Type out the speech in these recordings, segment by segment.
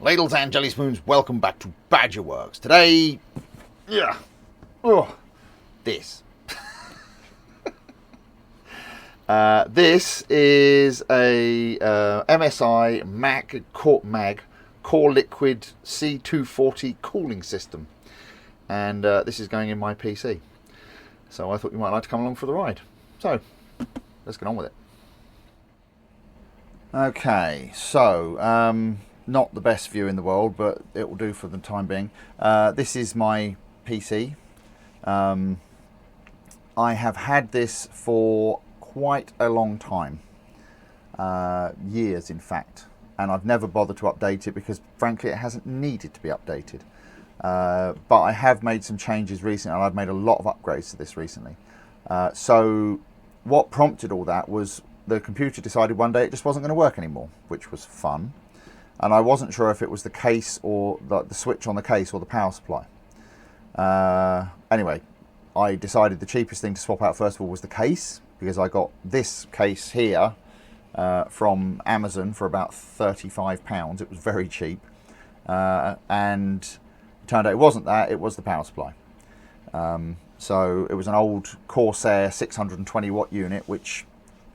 Ladles and jelly spoons, welcome back to Badgerworks. Today, this. This is a MSI Mag Core Liquid C240 cooling system, and this is going in my PC. So I thought you might like to come along for the ride. So let's get on with it. Okay, so not the best view in the world, but it will do for the time being. This is my PC. I have had this for quite a long time, years in fact, and I've never bothered to update it because frankly it hasn't needed to be updated. But I have made some changes recently, and I've made a lot of upgrades to this recently. So what prompted all that was the computer decided one day it just wasn't going to work anymore, which was fun. And I wasn't sure if it was the case or the switch on the case or the power supply. Anyway, I decided the cheapest thing to swap out first of all was the case, because I got this case here from Amazon for about £35. It was very cheap. And it turned out it wasn't that, it was the power supply. So it was an old Corsair 620 watt unit, which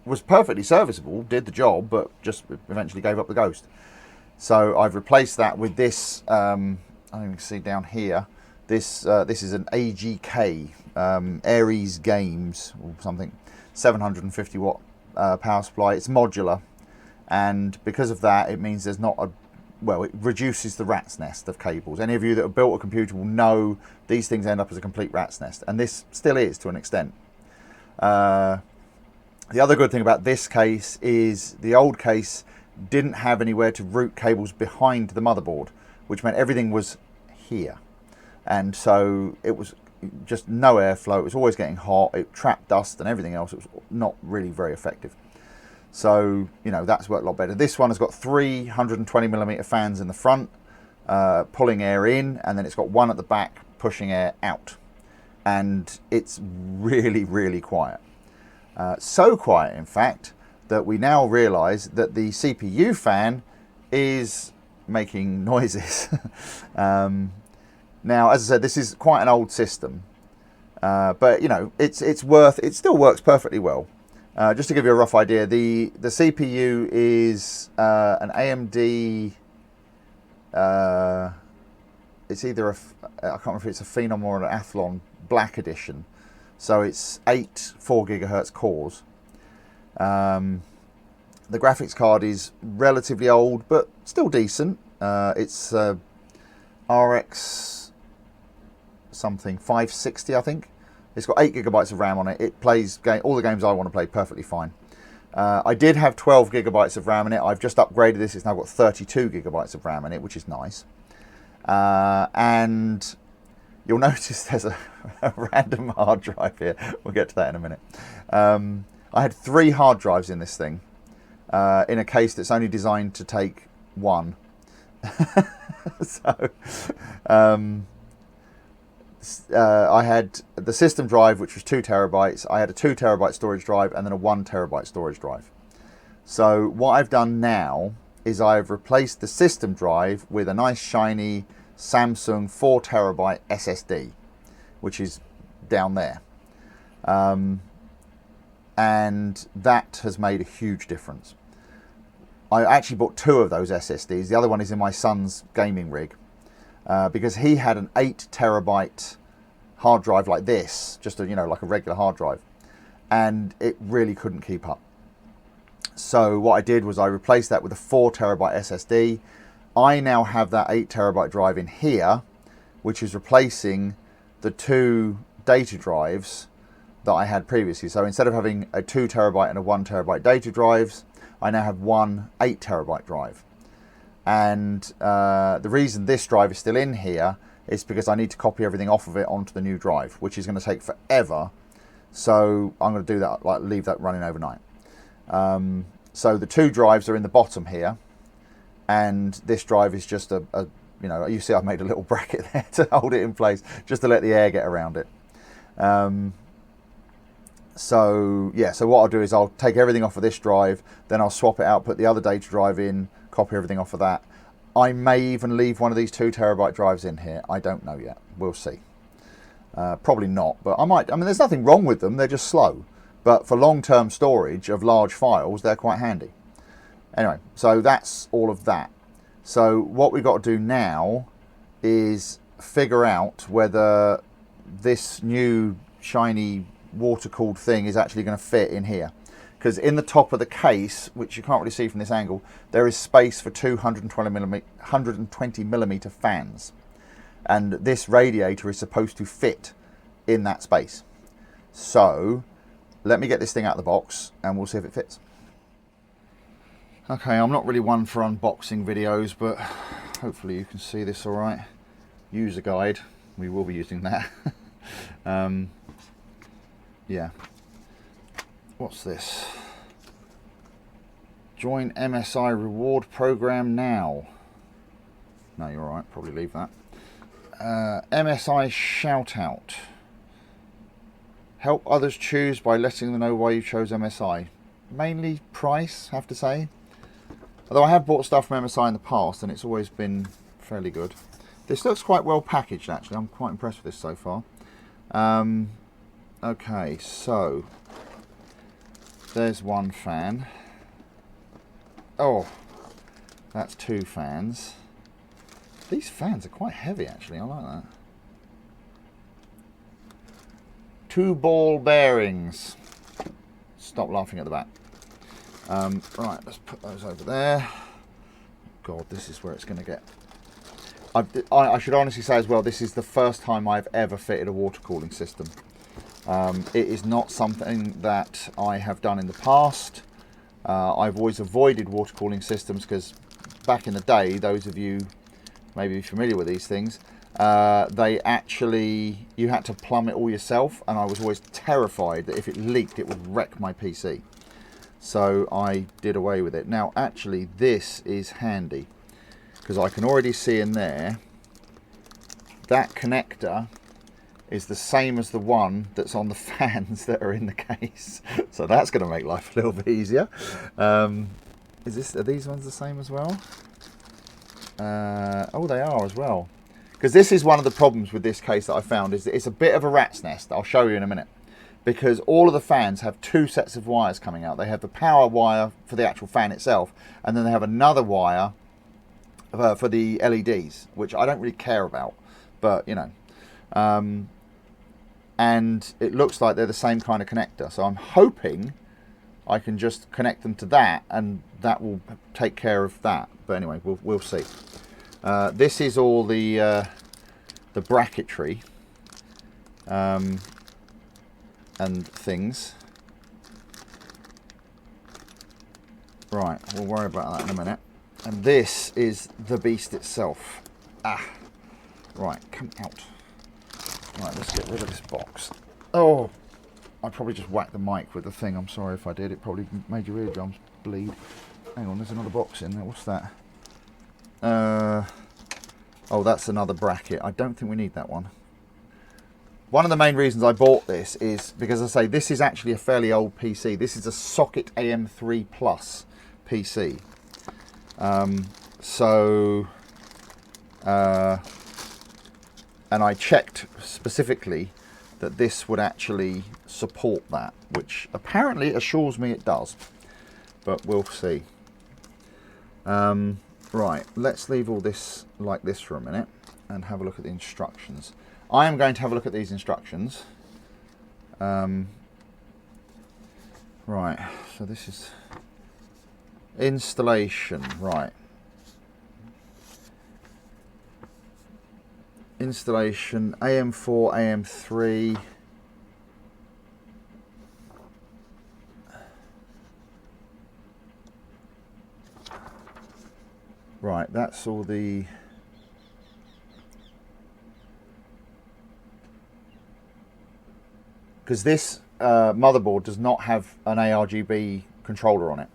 was perfectly serviceable, did the job, but just eventually gave up the ghost. So I've replaced that with this, I don't even see down here, this is an AGK, Aries Games or something, 750 watt power supply. It's modular, and because of that it means there's not a, well, it reduces the rat's nest of cables. Any of you that have built a computer will know these things end up as a complete rat's nest, and this still is to an extent. The other good thing about this case is the old case didn't have anywhere to route cables behind the motherboard, which meant everything was here, and so it was just no airflow. It was always getting hot, it trapped dust and everything else. It was not really very effective. So, you know, that's worked a lot better. This one has got 320mm fans in the front, pulling air in, and then it's got one at the back pushing air out, and it's really, really quiet. So quiet, in fact, that we now realize that the CPU fan is making noises. Now, as I said, this is quite an old system, but you know, it still works perfectly well. Just to give you a rough idea, the CPU is an AMD, it's either I can't remember if it's a Phenom or an Athlon Black Edition. So it's 8 4 GHz cores. The graphics card is relatively old, but still decent. It's RX something 560, I think. It's got 8 GB of RAM on it. It plays all the games I want to play perfectly fine. I did have 12 GB of RAM in it. I've just upgraded this. It's now got 32 GB of RAM in it, which is nice. And you'll notice there's a random hard drive here. We'll get to that in a minute. I had 3 hard drives in this thing, in a case that's only designed to take 1. So I had the system drive, which was 2 TB. I had a 2 TB storage drive and then a 1 TB storage drive. So what I've done now is I've replaced the system drive with a nice shiny Samsung 4 TB SSD, which is down there. And that has made a huge difference. I actually bought 2 of those SSDs. The other one is in my son's gaming rig, because he had an 8 TB hard drive like this, just a, you know, like a regular hard drive, and it really couldn't keep up. So what I did was I replaced that with a 4 TB SSD. I now have that 8 TB drive in here, which is replacing the 2 data drives that I had previously. So instead of having a 2 TB and a 1 TB data drives, I now have one 8 TB drive. And the reason this drive is still in here is because I need to copy everything off of it onto the new drive, which is going to take forever. So I'm going to do that, like leave that running overnight. So the 2 drives are in the bottom here, and this drive is just a you know, you see I've made a little bracket there to hold it in place, just to let the air get around it. So yeah, so what I'll do is I'll take everything off of this drive, then I'll swap it out, put the other data drive in, copy everything off of that. I may even leave one of these 2 terabyte drives in here. I don't know yet. We'll see. Probably not, but I might. I mean, there's nothing wrong with them. They're just slow. But for long-term storage of large files, they're quite handy. Anyway, so that's all of that. So what we've got to do now is figure out whether this new shiny water-cooled thing is actually going to fit in here. Because in the top of the case, which you can't really see from this angle, there is space for 120 millimeter fans. And this radiator is supposed to fit in that space. So let me get this thing out of the box and we'll see if it fits. Okay, I'm not really one for unboxing videos, but hopefully you can see this all right. User guide, we will be using that. Yeah. What's this? Join MSI reward program now. No, you're all right, probably leave that. MSI shout out. Help others choose by letting them know why you chose MSI. Mainly price, I have to say. Although I have bought stuff from MSI in the past and it's always been fairly good. This looks quite well packaged actually. I'm quite impressed with this so far. Okay, so there's one fan. Oh, that's 2 fans. These fans are quite heavy actually, I like that. 2 ball bearings. Stop laughing at the back. Right, let's put those over there. God, this is where it's going to get. I should honestly say as well, this is the first time I've ever fitted a water cooling system. It is not something that I have done in the past. I've always avoided water cooling systems because back in the day, those of you maybe familiar with these things, they actually, you had to plumb it all yourself, and I was always terrified that if it leaked it would wreck my PC. So I did away with it. Now actually this is handy because I can already see in there that connector is the same as the one that's on the fans that are in the case. So that's going to make life a little bit easier. Are these ones the same as well? Oh, they are as well. Because this is one of the problems with this case that I found, is that it's a bit of a rat's nest. I'll show you in a minute. Because all of the fans have 2 sets of wires coming out. They have the power wire for the actual fan itself, and then they have another wire for the LEDs, which I don't really care about, but you know. And it looks like they're the same kind of connector. So I'm hoping I can just connect them to that, and that will take care of that. But anyway, we'll see. This is all the bracketry and things. Right, we'll worry about that in a minute. And this is the beast itself. Right, come out. Right, let's get rid of this box. Oh, I probably just whacked the mic with the thing. I'm sorry if I did. It probably made your eardrums bleed. Hang on, there's another box in there. What's that? Oh, that's another bracket. I don't think we need that one. One of the main reasons I bought this is because, I say, this is actually a fairly old PC. This is a Socket AM3 Plus PC. And I checked specifically that this would actually support that, which apparently assures me it does, but we'll see. Right, let's leave all this like this for a minute and have a look at the instructions. I am going to have a look at these instructions. Right, so this is installation, right. Installation AM4, AM3. Right, that's all the... Because this motherboard does not have an ARGB controller on it.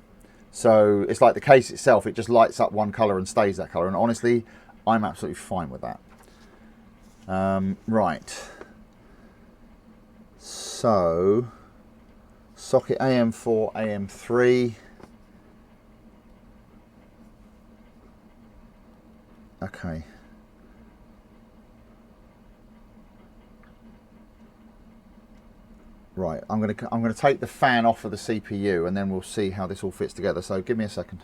So it's like the case itself, it just lights up one colour and stays that colour. And honestly, I'm absolutely fine with that. Right. So, socket AM4, AM3. Okay. Right, I'm gonna take the fan off of the CPU and then we'll see how this all fits together. So give me a second.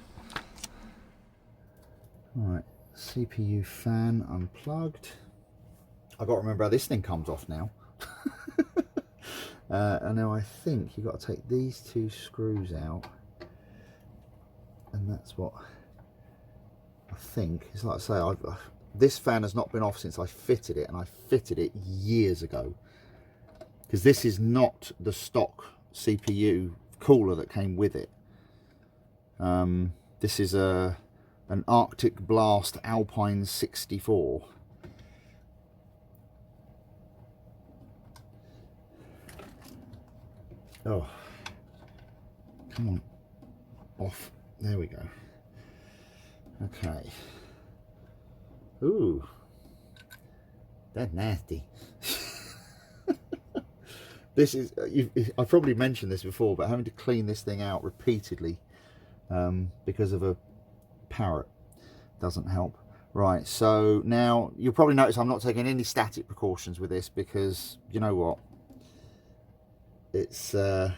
Right, CPU fan unplugged. I've got to remember how this thing comes off now. And now I think you've got to take these two screws out, and that's what I think. It's like I say, this fan has not been off since I fitted it, and I fitted it years ago. Because this is not the stock CPU cooler that came with it. This is an Arctic Blast Alpine 64. Oh, come on, off. There we go. Okay. Ooh, that's nasty. This is, I've probably mentioned this before, but having to clean this thing out repeatedly because of a parrot doesn't help. Right, so now you'll probably notice I'm not taking any static precautions with this because, you know what, it's I'll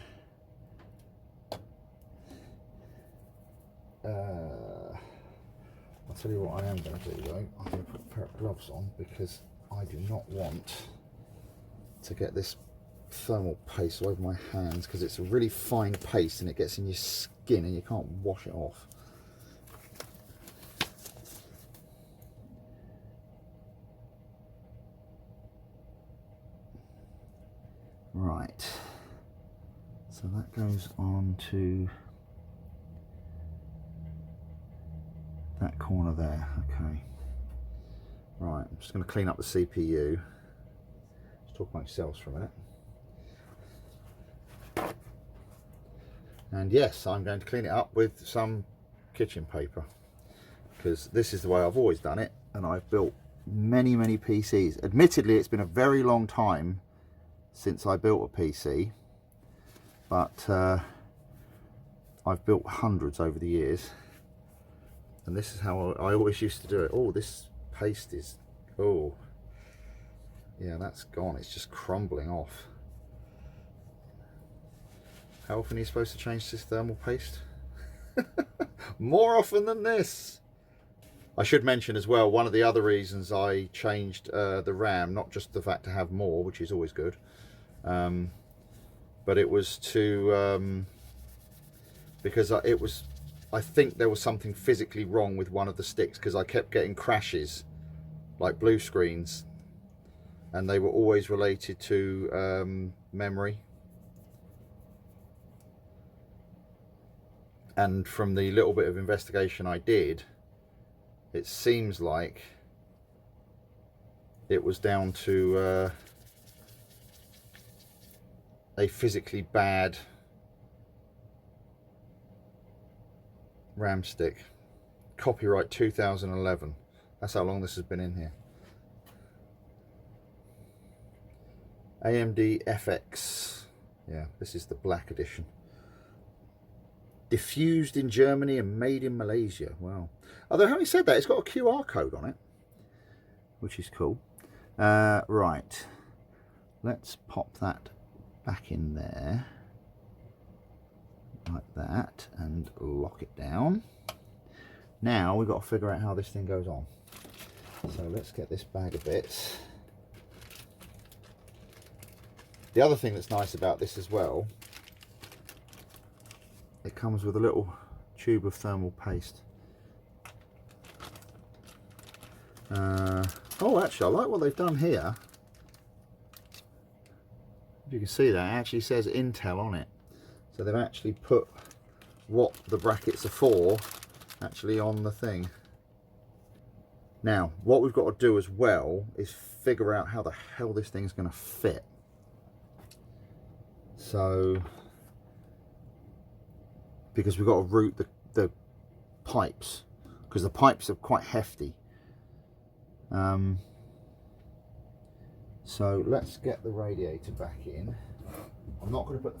tell you what I am going to do though. I'm going to put a pair of gloves on because I do not want to get this thermal paste all over my hands, because it's a really fine paste and it gets in your skin and you can't wash it off. Right, so that goes on to that corner there. Okay, right, I'm just going to clean up the CPU. Let's talk about yourselves for a minute. And yes, I'm going to clean it up with some kitchen paper, because this is the way I've always done it, and I've built many PCs. Admittedly, it's been a very long time since I built a PC, but I've built hundreds over the years, and this is how I always used to do it. Oh, this paste is, oh yeah, that's gone. It's just crumbling off. How often are you supposed to change this thermal paste? More often than this. I should mention as well, one of the other reasons I changed the RAM, not just the fact to have more, which is always good, but it was to, because I think there was something physically wrong with one of the sticks, because I kept getting crashes, like blue screens, and they were always related to memory. And from the little bit of investigation I did, it seems like it was down to a physically bad RAM stick. Copyright 2011. That's how long this has been in here. AMD FX. Yeah, this is the black edition. Diffused in Germany and made in Malaysia. Wow. Although having said that, it's got a QR code on it, which is cool. Right. Let's pop that back in there. Like that. And lock it down. Now we've got to figure out how this thing goes on. So let's get this bag of bits. The other thing that's nice about this as well, it comes with a little tube of thermal paste. Oh, actually, I like what they've done here. If you can see that, it actually says Intel on it. So they've actually put what the brackets are for actually on the thing. Now, what we've got to do as well is figure out how the hell this thing's going to fit. So, because we've got to route the pipes, because the pipes are quite hefty. So let's get the radiator back in. I'm not going to put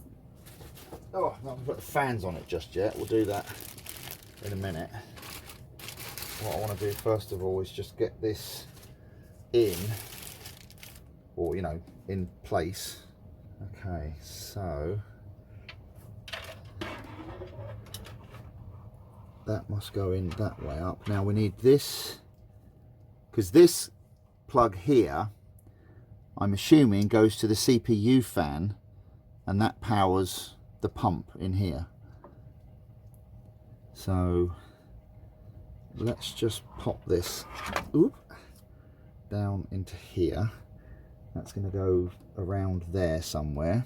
the fans on it just yet. We'll do that in a minute. what I want to do first of all is just get this in, or you know, in place. Okay, so that must go in that way up. Now we need this, because this plug here, I'm assuming, goes to the CPU fan, and that powers the pump in here. So let's just pop this down into here. That's going to go around there somewhere.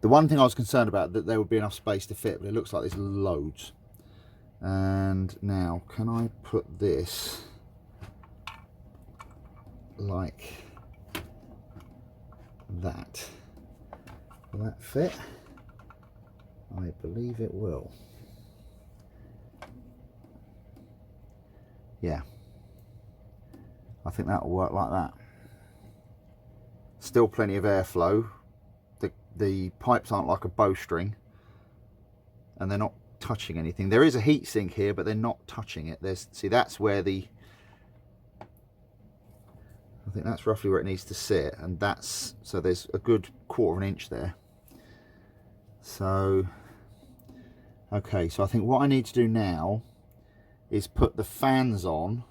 The one thing I was concerned about, that there would be enough space to fit, but it looks like there's loads. And now, can I put this like that? Will that fit? I believe it will. Yeah, I think that'll work like that. Still plenty of airflow. The pipes aren't like a bowstring, and they're not touching anything. There is a heat sink here, but they're not touching it. See, that's where I think that's roughly where it needs to sit, and so there's a good 1/4 of an inch there. So okay, so I think what I need to do now is put the fans on,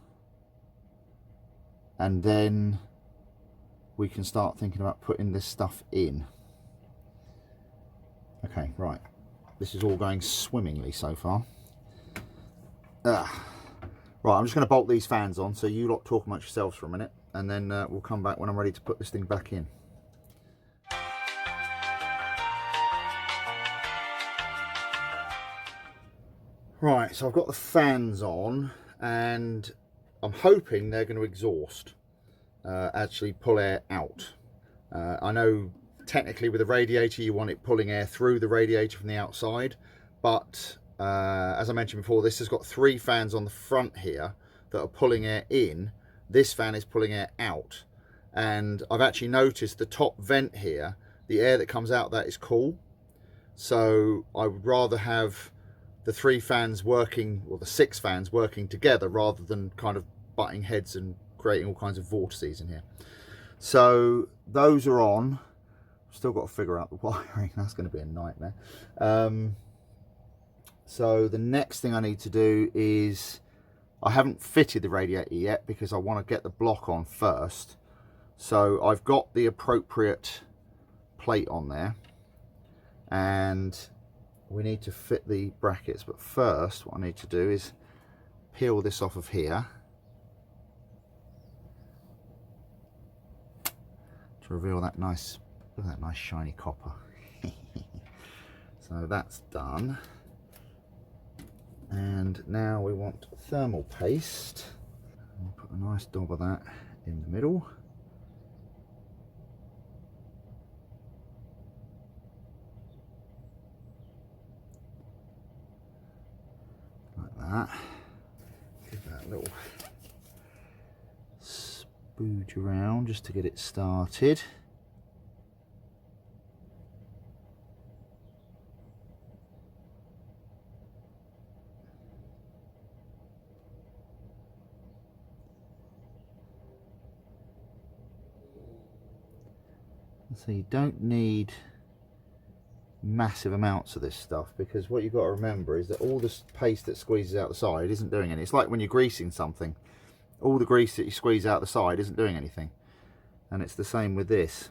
and then we can start thinking about putting this stuff in. Okay, right. This is all going swimmingly so far. Right, I'm just going to bolt these fans on, so you lot talk amongst yourselves for a minute, and then we'll come back when I'm ready to put this thing back in. Right, so I've got the fans on, and I'm hoping they're going to exhaust, actually pull air out. I know technically with a radiator you want it pulling air through the radiator from the outside, but as I mentioned before, this has got 3 fans on the front here that are pulling air in. This fan is pulling air out, and I've actually noticed the top vent here, the air that comes out that is cool. So I would rather have the 3 fans working, or the 6 fans working together, rather than kind of butting heads and creating all kinds of vortices in here. So those are on. Still got to figure out the wiring. That's going to be a nightmare. So the next thing I need to do is, I haven't fitted the radiator yet because I want to get the block on first. So I've got the appropriate plate on there, and we need to fit the brackets. But first, what I need to do is peel this off of here to reveal that nice, look at that nice shiny copper. So that's done. And now we want thermal paste. We'll put a nice dab of that in the middle. Like that. Give that a little spooge around just to get it started. So you don't need massive amounts of this stuff, because what you've got to remember is that all this paste that squeezes out the side isn't doing anything. It's like when you're greasing something, all the grease that you squeeze out the side isn't doing anything. And it's the same with this.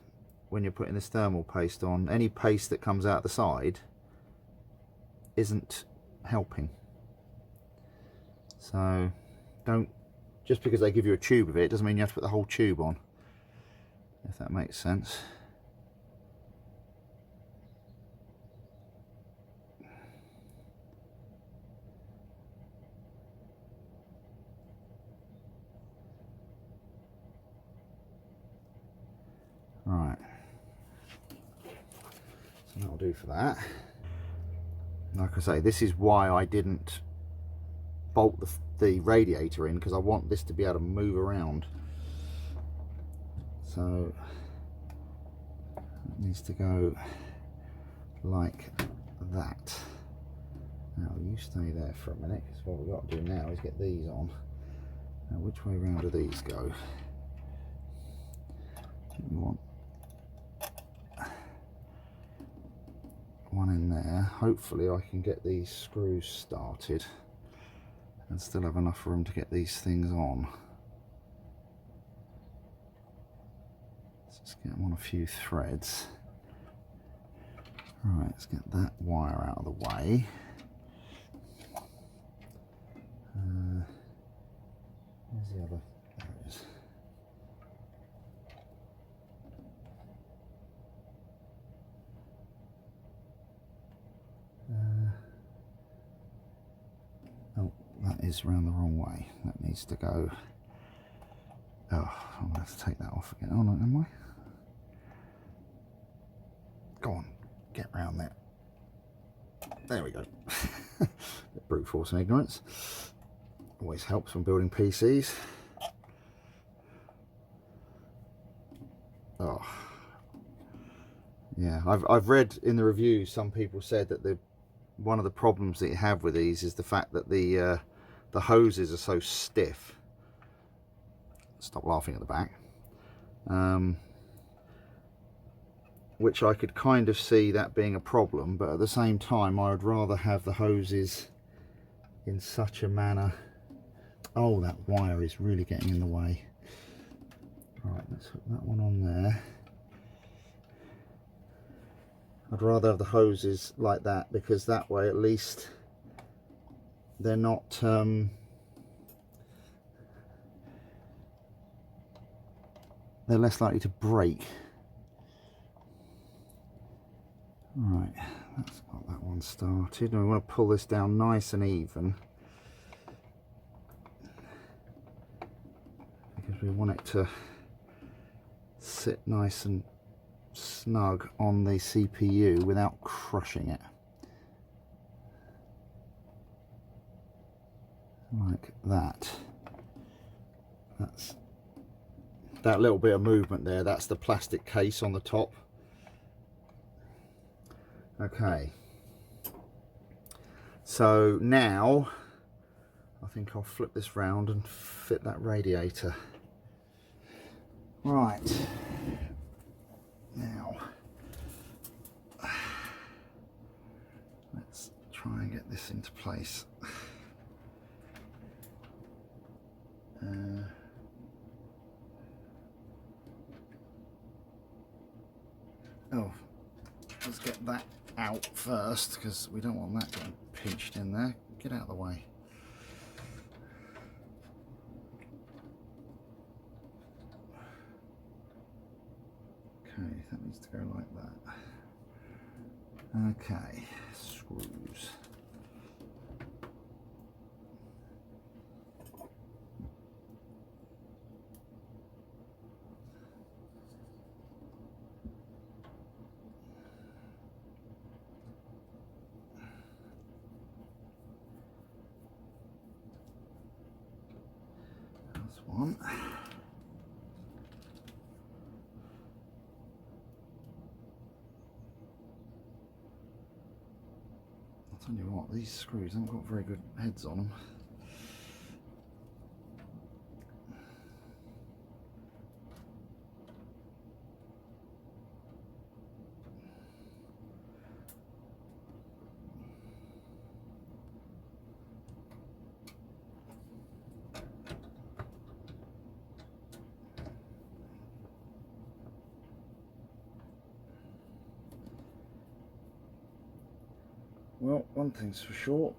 When you're putting this thermal paste on, any paste that comes out the side isn't helping. So don't, just because they give you a tube of it doesn't mean you have to put the whole tube on, if that makes sense. Right, so that'll do for that. Like I say, this is why I didn't bolt the radiator in, because I want this to be able to move around. So it needs to go like that. Now you stay there for a minute, because what we've got to do now is get these on. Now, which way round do these go? We want one in there. Hopefully I can get these screws started and still have enough room to get these things on. Let's just get them on a few threads. Right, let's get that wire out of the way. Where's the other? There it is. Oh, that is round the wrong way. That needs to go. Oh, I'm going to have to take that off again. Oh no, am I? Go on, get round there. There we go. Brute force and ignorance. Always helps when building PCs. Oh, yeah. I've read in the reviews, some people said that one of the problems that you have with these is the fact that the hoses are so stiff. Stop laughing at the back. Which I could kind of see that being a problem, but at the same time I would rather have the hoses in such a manner. Oh, that wire is really getting in the way. Right, let's hook that one on there. I'd rather have the hoses like that, because that way at least they're not they're less likely to break. Right, that's got that one started, and we want to pull this down nice and even, because we want it to sit nice and snug on the CPU without crushing it. Like that. That's that little bit of movement there, that's the plastic case on the top. Okay, so now I think I'll flip this round and fit that radiator. Right, now let's try and get this into place. Oh, let's get that out first, because we don't want that getting pinched in there. Get out of the way. Okay, that needs to go like that. Okay, screws. One. I'll tell you what, these screws haven't got very good heads on them. Well, one thing's for sure,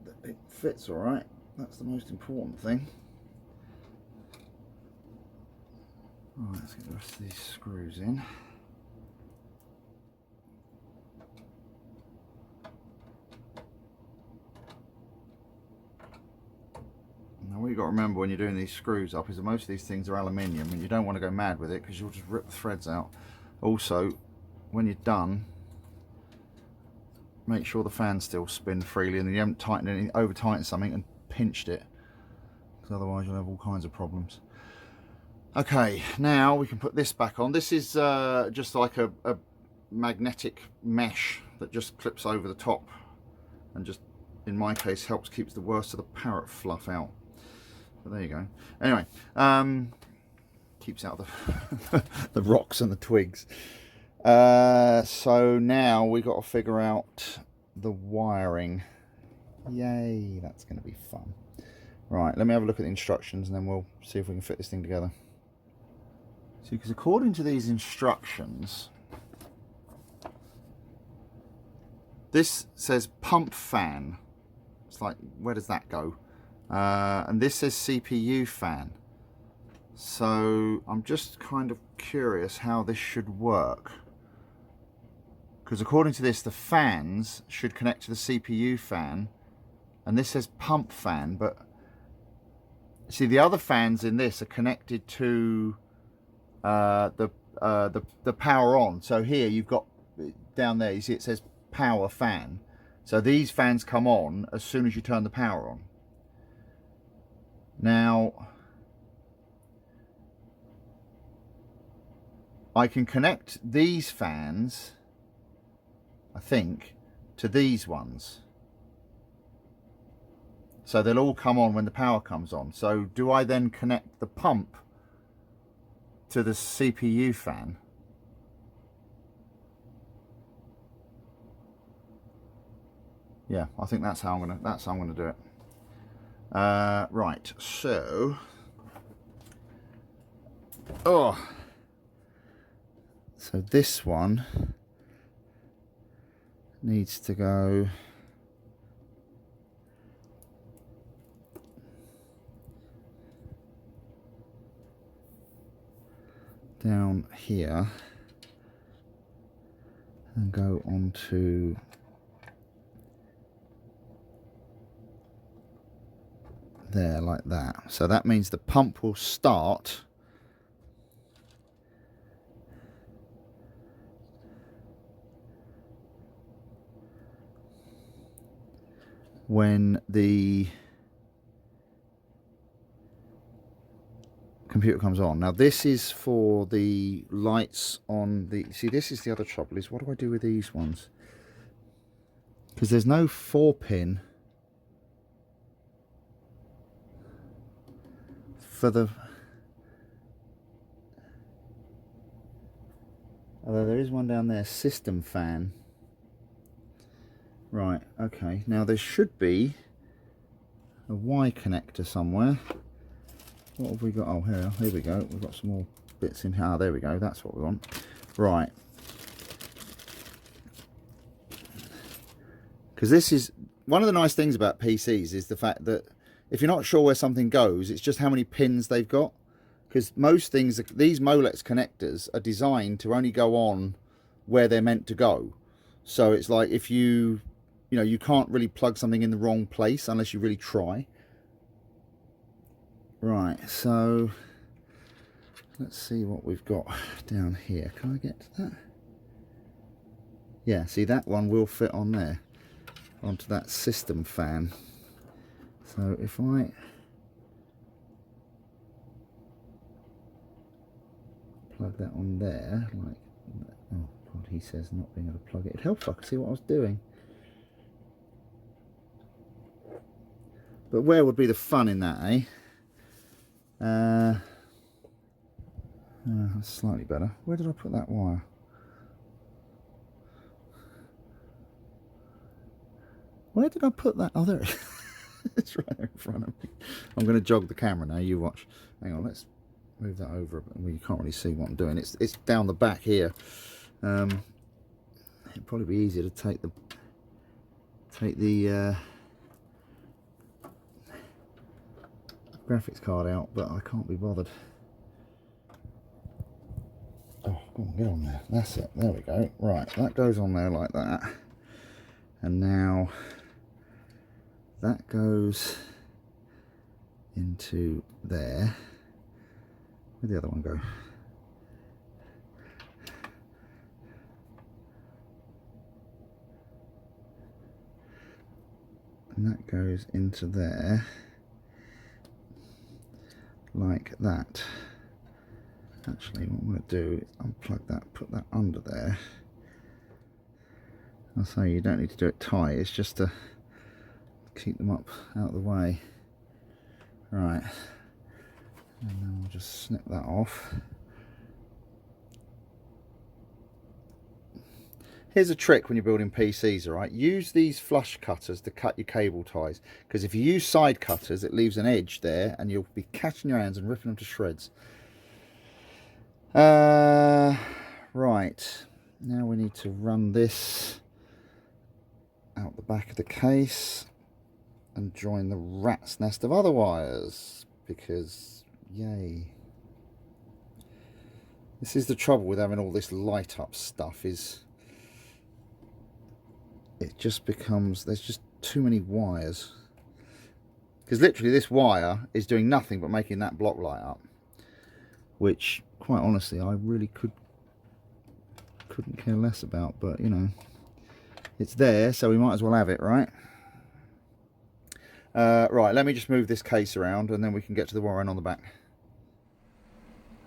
that it fits all right. That's the most important thing. All right, let's get the rest of these screws in. Now what you've got to remember when you're doing these screws up is that most of these things are aluminium, and you don't want to go mad with it because you'll just rip the threads out. Also, when you're done, make sure the fans still spin freely and you haven't tightened anything, over tightened something and pinched it, because otherwise you'll have all kinds of problems. Okay, now we can put this back on. This is just like a magnetic mesh that just clips over the top and just in my case helps keeps the worst of the parrot fluff out. But there you go. Anyway, keeps out the the rocks and the twigs. So now we got to figure out the wiring. Yay, that's going to be fun. Right, let me have a look at the instructions and then we'll see if we can fit this thing together. See, because according to these instructions, this says pump fan. It's like, where does that go? And this says CPU fan. So I'm just kind of curious how this should work. Because according to this, the fans should connect to the CPU fan. And this says pump fan, but see, the other fans in this are connected to the power on. So here you've got down there, you see it says power fan. So these fans come on as soon as you turn the power on. Now, I can connect these fans, I think, to these ones. So they'll all come on when the power comes on. So do I then connect the pump to the CPU fan? Yeah, I think that's how I'm gonna do it. Right, so so this one needs to go down here and go onto there like that. So that means the pump will start when the computer comes on. Now this is for the lights on the, see, this is the other trouble, is what do I do with these ones? Because there's no 4-pin for the, although there is one down there, system fan. Right, okay, now there should be a Y connector somewhere. What have we got? Oh, here we go. We've got some more bits in here. Ah, there we go. That's what we want. Right. Because this is one of the nice things about PCs, is the fact that if you're not sure where something goes, it's just how many pins they've got. Because most things, these Molex connectors are designed to only go on where they're meant to go. So it's like if you know, you can't really plug something in the wrong place unless you really try. Right, so let's see what we've got down here. Can I get to that? Yeah, see, that one will fit on there, onto that system fan. So if I plug that on there, like, oh God, he says not being able to plug it. It'd help if I could see what I was doing. But where would be the fun in that, eh? That's slightly better. Where did I put that wire? Where did I put that? Oh, there it is. It's right there in front of me. I'm going to jog the camera now, you watch. Hang on, let's move that over a bit. Well, you can't really see what I'm doing. It's down the back here. It'd probably be easier to take the graphics card out, but I can't be bothered. Oh, go on, get on there. That's it. There we go. Right, that goes on there like that. And now that goes into there. Where'd the other one go? And that goes into there like that. Actually, what I'm going to do is unplug that, put that under there. I'll say you don't need to do it tight, it's just to keep them up out of the way. Right, and then we'll just snip that off. Here's a trick when you're building PCs, all right? Use these flush cutters to cut your cable ties, because if you use side cutters, it leaves an edge there, and you'll be catching your hands and ripping them to shreds. Right, now we need to run this out the back of the case and join the rat's nest of other wires, because yay. This is the trouble with having all this light up stuff, is it just becomes, there's just too many wires, because literally this wire is doing nothing but making that block light up, which quite honestly I really couldn't care less about, but you know, it's there, so we might as well have it, right? Right, let me just move this case around and then we can get to the wiring on the back.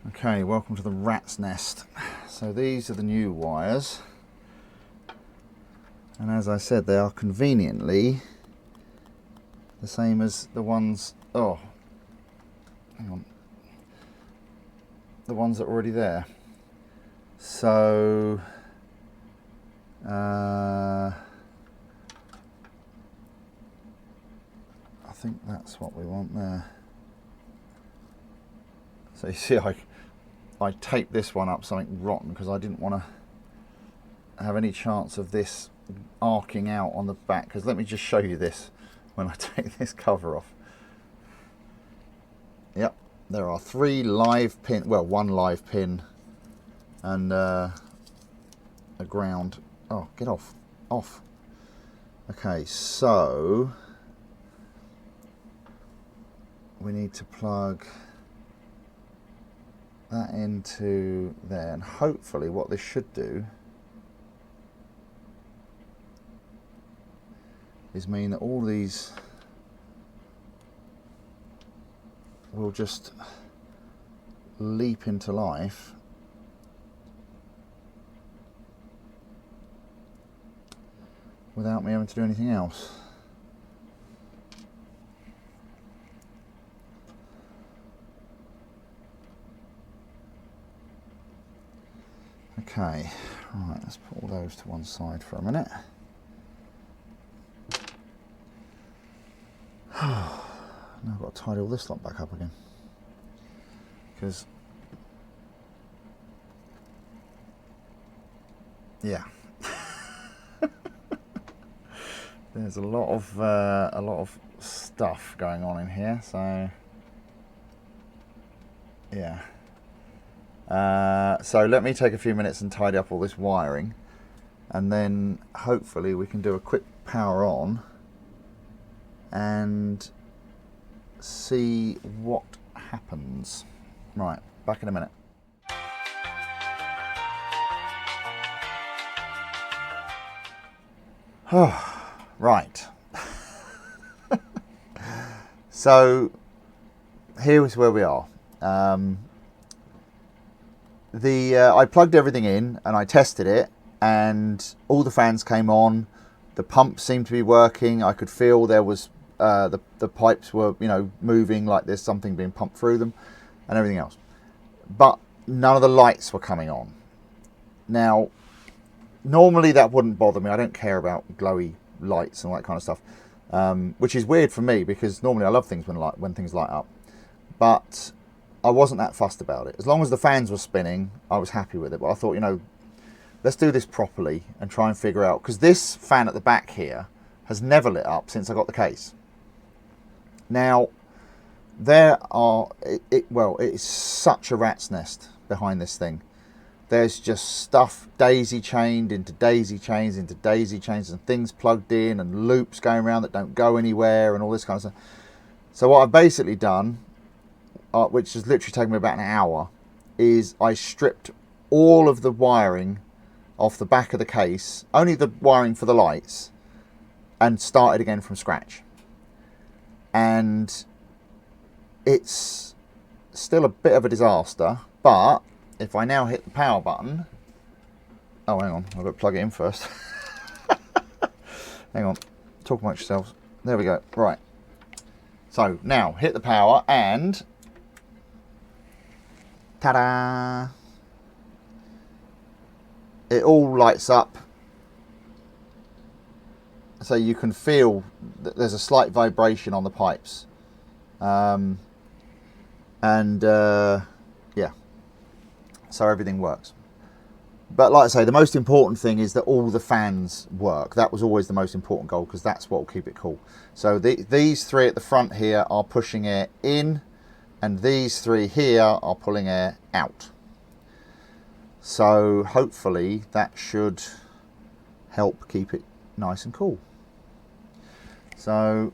Okay, welcome to the rat's nest. So these are the new wires, and as I said, they are conveniently the same as the ones, oh, hang on, the ones that are already there. So I think that's what we want there. So you see, I taped this one up something rotten because I didn't want to have any chance of this arcing out on the back, because let me just show you this when I take this cover off. Yep, there are 3 live pin, well, 1 live pin and a ground. Oh, get off. Okay, so we need to plug that into there, and hopefully what this should do is mean that all these will just leap into life without me having to do anything else. Okay, right, let's put all those to one side for a minute. Now I've got to tidy all this lot back up again, because yeah, there's a lot of stuff going on in here. So yeah, so let me take a few minutes and tidy up all this wiring, and then hopefully we can do a quick power on and see what happens. Right, back in a minute. Oh, right. So here's where we are. I plugged everything in and I tested it, and all the fans came on. The pump seemed to be working. I could feel there was the pipes were, you know, moving like there's something being pumped through them and everything else. But none of the lights were coming on. Now, normally that wouldn't bother me. I don't care about glowy lights and all that kind of stuff, which is weird for me because normally I love things when things light up. But I wasn't that fussed about it. As long as the fans were spinning, I was happy with it. But I thought, you know, let's do this properly and try and figure out, because this fan at the back here has never lit up since I got the case. Now, it is such a rat's nest behind this thing. There's just stuff daisy chained into daisy chains into daisy chains, and things plugged in and loops going around that don't go anywhere and all this kind of stuff. So what I've basically done, which has literally taken me about an hour, is I stripped all of the wiring off the back of the case, only the wiring for the lights, and started again from scratch. And it's still a bit of a disaster, but if I now hit the power button, oh hang on, I've got to plug it in first. Hang on, talk amongst yourselves. there we go. Right. So now hit the power and ta-da! It all lights up. So you can feel that there's a slight vibration on the pipes. Yeah, so everything works. But like I say, the most important thing is that all the fans work. That was always the most important goal, because that's what will keep it cool. So these three at the front here are pushing air in, and these three here are pulling air out. So hopefully that should help keep it nice and cool. So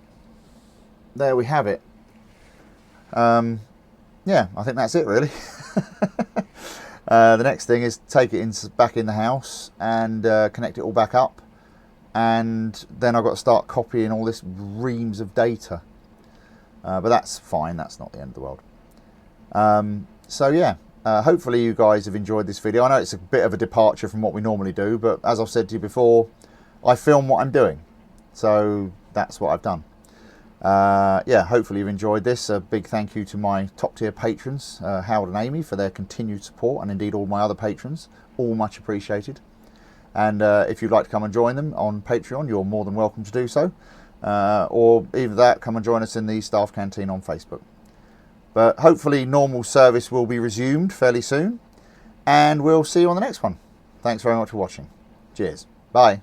there we have it. Yeah, I think that's it really. The next thing is take it back in the house and connect it all back up, and then I've got to start copying all this reams of data. But that's fine, that's not the end of the world. So yeah, hopefully you guys have enjoyed this video. I know it's a bit of a departure from what we normally do, but as I've said to you before, I film what I'm doing, so that's what I've done. Yeah, hopefully you've enjoyed this. A big thank you to my top tier patrons, Howard and Amy, for their continued support, and indeed all my other patrons, all much appreciated. And if you'd like to come and join them on Patreon, you're more than welcome to do so, or either that, come and join us in the staff canteen on Facebook. But hopefully normal service will be resumed fairly soon, and we'll see you on the next one. Thanks very much for watching. Cheers. Bye.